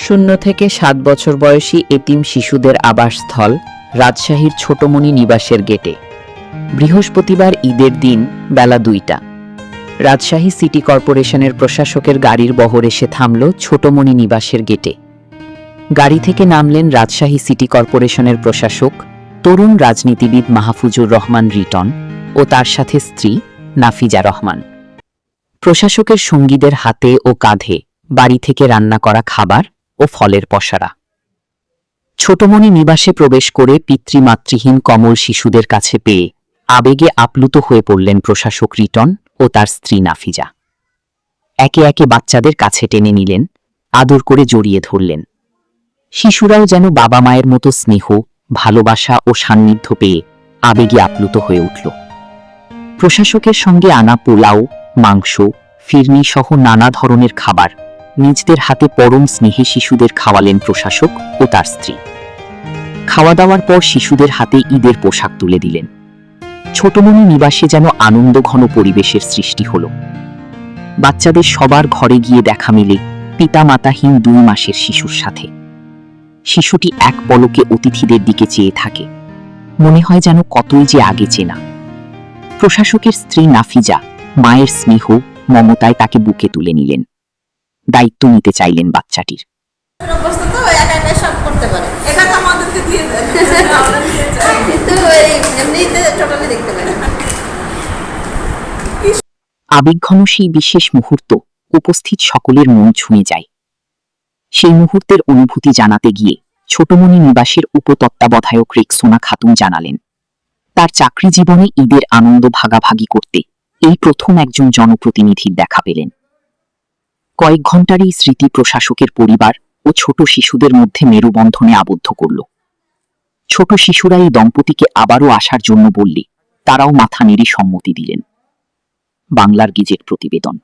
শূন্য থেকে 7 বছর বয়সী এতিম শিশুদের আবাসস্থল রাজশাহীর ছোটমণি নিবাসের গেটে বৃহস্পতিবার ঈদের দিন বেলা 2টা রাজশাহী সিটি কর্পোরেশনের প্রশাসকের গাড়ির বহর এসে থামল ছোটমণি নিবাসের গেটে। গাড়ি থেকে নামলেন রাজশাহী সিটি কর্পোরেশনের প্রশাসক তরুণ রাজনীতিবিদ মাহফুজুর রহমান রিটন ও তার সাথে স্ত্রী নাফিজা রহমান। প্রশাসকের সঙ্গীদের হাতে ও কাঁধে বাড়ি থেকে রান্না করা খাবার ও ফলের পসরা। ছোটমণি নিবাসে প্রবেশ করে পিতৃমাতৃহীন কমল শিশুদের কাছে পেয়ে আবেগে আপ্লুত হয়ে পড়লেন প্রশাসক রিটন ও তার স্ত্রী নাফিজা। একে একে বাচ্চাদের কাছে টেনে নিলেন, আদর করে জড়িয়ে ধরলেন। শিশুরাও যেন বাবা মায়ের মতো স্নেহ, ভালোবাসা ও সান্নিধ্য পেয়ে আবেগে আপ্লুত হয়ে উঠল। প্রশাসকের সঙ্গে আনা পোলাও, মাংস, ফিরনি সহ নানা ধরনের খাবার নিজদের হাতে পরম স্নেহে শিশুদের খাওয়ালেন প্রশাসক ও তার স্ত্রী। খাওয়া দাওয়ার পর শিশুদের হাতে ঈদের পোশাক তুলে দিলেন। ছোটমণি নিবাসে যেন আনন্দঘন পরিবেশের সৃষ্টি হল। বাচ্চাদের সবার ঘরে গিয়ে দেখা মেলে পিতামাতাহীন 2 মাসের শিশুর সাথে। শিশুটি এক পলকে অতিথিদের দিকে চেয়ে থাকে, মনে হয় যেন কতই যে আগে চেনা। প্রশাসকের স্ত্রী নাফিজা মায়ের স্নেহ, মমতায় তাকে বুকে তুলে নিলেন, দায়িত্ব নিতে চাইলেন বাচ্চাটির। আবেগঘন সেই বিশেষ মুহূর্ত উপস্থিত সকলের মন ছুঁয়ে যায়। সেই মুহূর্তের অনুভূতি জানাতে গিয়ে ছোটমণি নিবাসের উপতত্ত্বাবধায়ক রেক্সোনা খাতুন জানালেন, তার চাকরি জীবনে ঈদের আনন্দ ভাগাভাগি করতে এই প্রথম একজন জনপ্রতিনিধির দেখা পেলেন। কয়েক ঘণ্টার এই স্মৃতি প্রশাসকের পরিবার ও ছোট শিশুদের মধ্যে মেরুবন্ধনে আবদ্ধ করল। ছোট শিশুরা এই দম্পতিকে আবারও আসার জন্য বললে তারাও মাথা নেড়ে সম্মতি দিলেন। বাংলার গেজেট প্রতিবেদন।